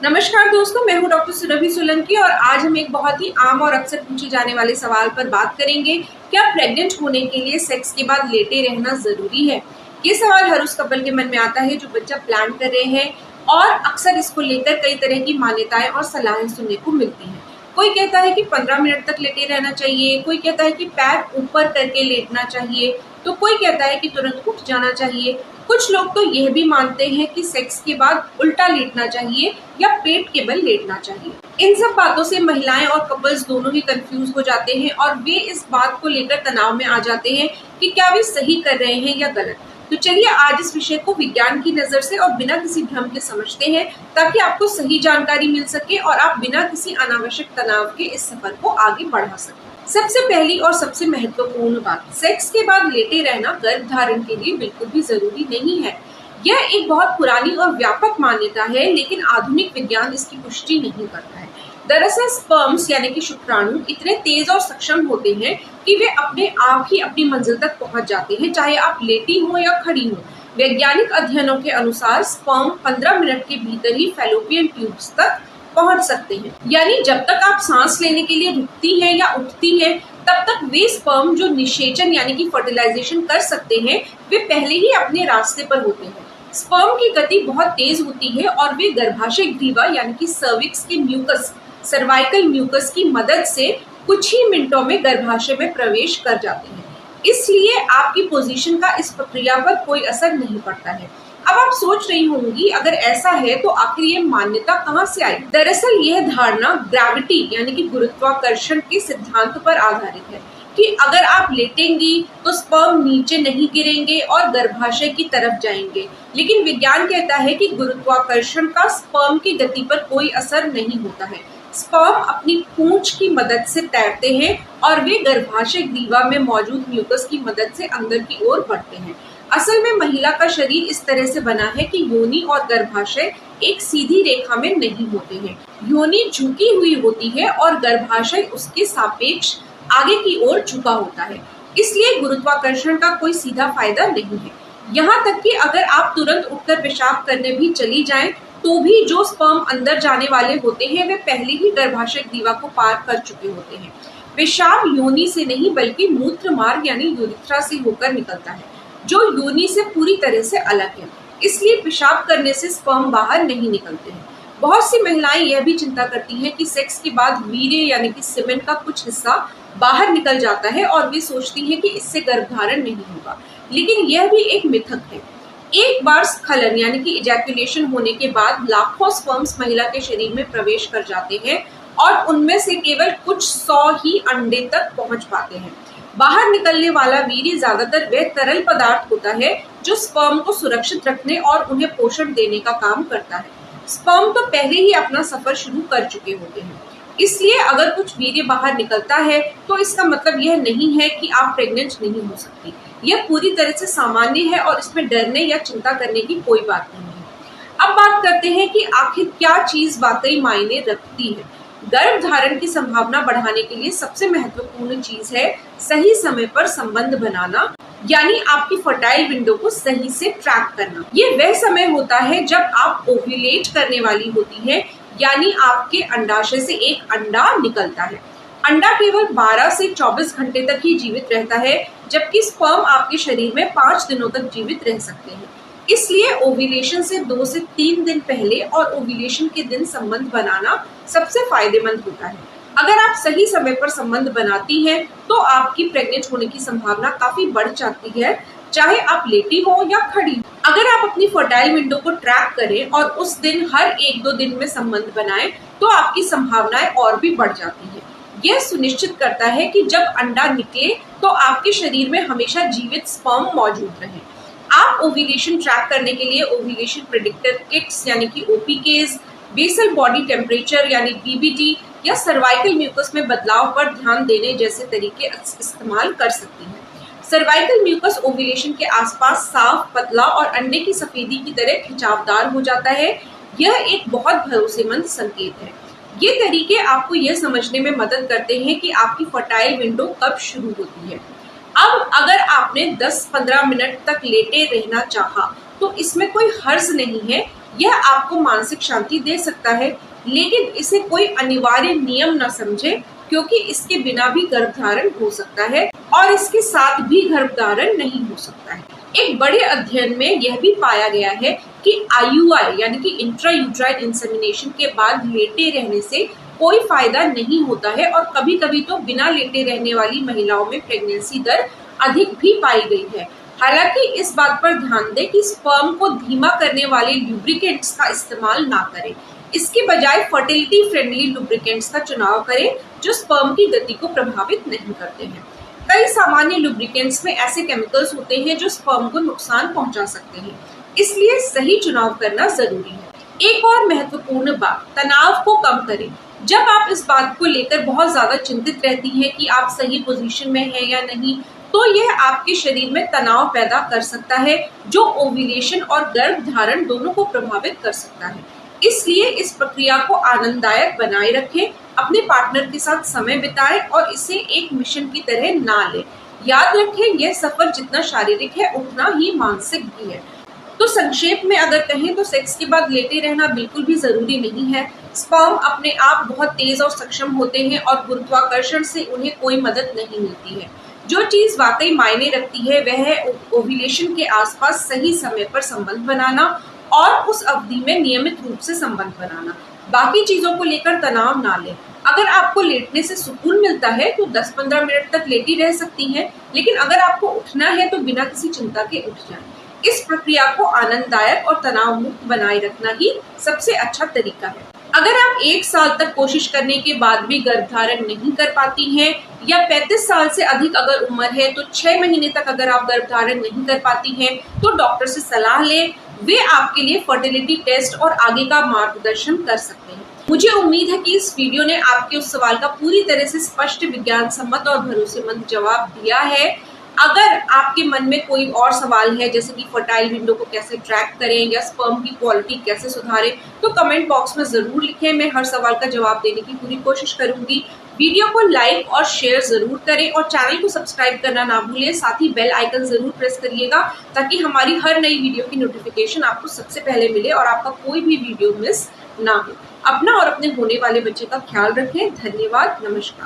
नमस्कार दोस्तों, मैं हूं डॉक्टर सुरभि सोलंकी और आज हम एक बहुत ही आम और अक्सर पूछे जाने वाले सवाल पर बात करेंगे। क्या प्रेग्नेंट होने के लिए सेक्स के बाद लेटे रहना जरूरी है? ये सवाल हर उस कपल के मन में आता है जो बच्चा प्लान कर रहे हैं और अक्सर इसको लेकर कई तरह की मान्यताएं और सलाहें सुनने को मिलती हैं। कोई कहता है कि 15 मिनट तक लेटे रहना चाहिए, कोई कहता है कि पैर ऊपर करके लेटना चाहिए, तो कोई कहता है कि तुरंत उठ जाना चाहिए। कुछ लोग तो यह भी मानते हैं कि सेक्स के बाद उल्टा लेटना चाहिए या पेट के बल लेटना चाहिए। इन सब बातों से महिलाएं और कपल्स दोनों ही कंफ्यूज हो जाते हैं और वे इस बात को लेकर तनाव में आ जाते हैं कि क्या वे सही कर रहे हैं या गलत। तो चलिए आज इस विषय को विज्ञान की नजर से और बिना किसी भ्रम के समझते हैं, ताकि आपको सही जानकारी मिल सके और आप बिना किसी अनावश्यक तनाव के इस सफर को आगे बढ़ा सकें। सबसे पहली और सबसे महत्वपूर्ण बात, सेक्स के बाद लेटे रहना गर्भ धारण के लिए बिल्कुल भी जरूरी नहीं है। यह एक बहुत पुरानी और व्यापक मान्यता है, लेकिन आधुनिक विज्ञान इसकी पुष्टि नहीं करता है। दरअसल स्पर्म्स यानी कि शुक्राणु इतने तेज और सक्षम होते हैं कि वे अपने आप ही अपनी मंजिल तक पहुंच जाते हैं, चाहे आप लेटी हो या खड़ी हो। वैज्ञानिक अध्ययनों के अनुसार स्पर्म 15 मिनट के भीतर ही फैलोपियन ट्यूब्स तक पहुंच सकते हैं। यानी जब तक आप सांस लेने के लिए रुकती हैं या उठती हैं, तब तक वे स्पर्म जो निषेचन यानी कि फर्टिलाइजेशन कर सकते हैं, वे पहले ही अपने रास्ते पर होते हैं। स्पर्म की गति बहुत तेज होती है और वे गर्भाशय ग्रीवा यानी कि सर्विक्स के म्यूकस, सर्वाइकल म्यूकस की मदद से कुछ ही मिनटों में गर्भाशय में प्रवेश कर जाते हैं। इसलिए आपकी पोजीशन का इस प्रक्रिया पर कोई असर नहीं पड़ता है। अब आप सोच रही होंगी, अगर ऐसा है तो आखिर ये मान्यता कहाँ से आई? दरअसल यह धारणा ग्रेविटी यानी कि गुरुत्वाकर्षण के सिद्धांत पर आधारित है कि अगर आप लेटेंगी तो स्पर्म नीचे नहीं गिरेंगे और गर्भाशय की तरफ जाएंगे। लेकिन विज्ञान कहता है कि गुरुत्वाकर्षण का स्पर्म की गति पर कोई असर नहीं होता है। स्पर्म अपनी पूंछ की मदद से तैरते हैं और वे गर्भाशय ग्रीवा में मौजूद म्यूकस की मदद से अंदर की ओर बढ़ते हैं। असल में महिला का शरीर इस तरह से बना है कि योनि और गर्भाशय एक सीधी रेखा में नहीं होते हैं। योनि झुकी हुई होती है और गर्भाशय उसके सापेक्ष आगे की ओर झुका होता है। इसलिए गुरुत्वाकर्षण का कोई सीधा फायदा नहीं है। यहाँ तक कि अगर आप तुरंत उठकर पेशाब करने भी चली जाएं, तो भी जो स्पर्म अंदर जाने वाले होते हैं वे पहले ही गर्भाशय ग्रीवा को पार कर चुके होते हैं। पेशाब योनि से नहीं बल्कि मूत्र मार्ग यानी यूरिथ्रा से होकर निकलता है, जो योनि से पूरी तरह से अलग है। इसलिए पेशाब करने से स्पर्म बाहर नहीं निकलते हैं। बहुत सी महिलाएं यह भी चिंता करती हैं कि सेक्स के बाद वीर्य यानी कि सीमेन का कुछ हिस्सा बाहर निकल जाता है और वे सोचती हैं कि इससे गर्भधारण नहीं होगा, लेकिन यह भी एक मिथक है। एक बार स्खलन यानी कि इजैकुलेशन होने के बाद लाखों स्पर्म्स महिला के शरीर में प्रवेश कर जाते हैं और उनमें से केवल कुछ 100 ही अंडे तक पहुंच पाते हैं। बाहर निकलने वाला वीर्य ज्यादातर वह तरल पदार्थ होता है जो स्पर्म को सुरक्षित रखने और उन्हें पोषण देने का काम करता है। स्पर्म तो पहले ही अपना सफर शुरू कर चुके होते हैं। इसलिए अगर कुछ वीर्य बाहर निकलता है तो इसका मतलब यह नहीं है कि आप प्रेग्नेंट नहीं हो सकती। यह पूरी तरह से सामान्य है और इसमें डरने या चिंता करने की कोई बात नहीं है। अब बात करते हैं कि आखिर क्या चीज वाकई मायने रखती है। गर्भ धारण की संभावना बढ़ाने के लिए सबसे महत्वपूर्ण चीज है सही समय पर संबंध बनाना, यानी आपकी फर्टाइल विंडो को सही से ट्रैक करना। ये वह समय होता है जब आप ओव्यूलेट करने वाली होती है, यानी आपके अंडाशय से एक अंडा निकलता है। अंडा केवल 12 से 24 घंटे तक ही जीवित रहता है, जबकि स्पर्म आपके शरीर में 5 दिनों तक जीवित रह सकते हैं। इसलिए ओव्यूलेशन से 2 से 3 दिन पहले और ओव्यूलेशन के दिन संबंध बनाना सबसे फायदेमंद होता है। अगर आप सही समय पर संबंध बनाती हैं, तो आपकी प्रेग्नेंट होने की संभावना काफी बढ़ जाती है, चाहे आप लेटी हो या खड़ी। अगर आप अपनी फर्टाइल विंडो को ट्रैक करें और उस दिन हर 1-2 दिन में संबंध बनाएं, तो आपकी संभावनाएं और भी बढ़ जाती है। यह सुनिश्चित करता है कि जब अंडा निकले तो आपके शरीर में हमेशा जीवित स्पर्म मौजूद रहे। आप ओव्यूलेशन ट्रैक करने के लिए ओव्यूलेशन प्रेडिक्टर किट्स यानी कि ओपीकेज, बेसल बॉडी टेम्परेचर यानी बीबीटी या सर्वाइकल म्यूकस में बदलाव पर ध्यान देने जैसे तरीके इस्तेमाल कर सकती हैं। सर्वाइकल म्यूकस ओव्यूलेशन के आसपास साफ, पतला और अंडे की सफेदी की तरह खिंचावदार हो जाता है। यह एक बहुत भरोसेमंद संकेत है। ये तरीके आपको यह समझने में मदद करते हैं कि आपकी फर्टाइल विंडो कब शुरू होती है। अब अगर आपने 10-15 मिनट तक लेटे रहना चाहा, तो इसमें कोई हर्ज नहीं है, यह आपको मानसिक शांति दे सकता है, लेकिन इसे कोई अनिवार्य नियम न समझे, क्योंकि इसके बिना भी गर्भधारण हो सकता है और इसके साथ भी गर्भधारण नहीं हो सकता है। एक बड़े अध्ययन में यह भी पाया गया है कि IUI यानी कि इंट्रायूट्राइन इंसेमिनेशन के बाद लेटे रहने से कोई फायदा नहीं होता है और कभी कभी तो बिना लेटे रहने वाली महिलाओं में प्रेगनेंसी दर अधिक भी पाई गई है। हालांकि इस बात पर ध्यान दें कि स्पर्म को धीमा करने वाले लुब्रिकेंट्स का इस्तेमाल ना करें। इसके बजाय फर्टिलिटी फ्रेंडली लुब्रिकेंट्स का चुनाव करें जो स्पर्म की गति को प्रभावित नहीं करते हैं। कई सामान्य लुब्रिकेंट्स में ऐसे केमिकल्स होते हैं जो स्पर्म को नुकसान पहुंचा सकते हैं, इसलिए सही चुनाव करना जरूरी है। एक और महत्वपूर्ण बात, तनाव को कम करें। जब आप इस बात को लेकर बहुत ज्यादा चिंतित रहती हैं कि आप सही पोजीशन में हैं या नहीं, तो यह आपके शरीर में तनाव पैदा कर सकता है जो ओव्यूलेशन और गर्भधारण दोनों को प्रभावित कर सकता है। इसलिए इस प्रक्रिया को आनंददायक बनाए रखें, अपने पार्टनर के साथ समय बिताएं और इसे एक मिशन की तरह ना लें। याद रखें, यह सफर जितना शारीरिक है उतना ही मानसिक भी है। तो संक्षेप में अगर कहें तो सेक्स के बाद लेटे रहना बिल्कुल भी जरूरी नहीं है। स्पर्म अपने आप बहुत तेज और सक्षम होते हैं और गुरुत्वाकर्षण से उन्हें कोई मदद नहीं मिलती है। जो चीज वाकई मायने रखती है वह है ओव्यूलेशन के आसपास सही समय पर संबंध बनाना और उस अवधि में नियमित रूप से संबंध बनाना। बाकी चीजों को लेकर तनाव ना लें। अगर आपको लेटने से सुकून मिलता है तो 10-15 मिनट तक लेटी रह सकती हैं, लेकिन अगर आपको उठना है तो बिना किसी चिंता के उठ जाएं। इस प्रक्रिया को आनंददायक और तनाव मुक्त बनाए रखना ही सबसे अच्छा तरीका है। अगर आप 1 साल तक कोशिश करने के बाद भी गर्भधारण नहीं कर पाती हैं या 35 साल से अधिक अगर उम्र है तो 6 महीने तक अगर आप गर्भधारण नहीं कर पाती हैं तो डॉक्टर से सलाह लें। वे आपके लिए फर्टिलिटी टेस्ट और आगे का मार्गदर्शन कर सकते हैं। मुझे उम्मीद है कि इस वीडियो ने आपके उस सवाल का पूरी तरह से स्पष्ट, विज्ञान सम्मत और भरोसेमंद जवाब दिया है। अगर आपके मन में कोई और सवाल है, जैसे कि फर्टाइल विंडो को कैसे ट्रैक करें या स्पर्म की क्वालिटी कैसे सुधारें, तो कमेंट बॉक्स में जरूर लिखें। मैं हर सवाल का जवाब देने की पूरी कोशिश करूंगी। वीडियो को लाइक और शेयर जरूर करें और चैनल को सब्सक्राइब करना ना भूलें। साथ ही बेल आइकन जरूर प्रेस करिएगा ताकि हमारी हर नई वीडियो की नोटिफिकेशन आपको सबसे पहले मिले और आपका कोई भी वीडियो मिस ना हो। अपना और अपने होने वाले बच्चे का ख्याल रखें। धन्यवाद। नमस्कार।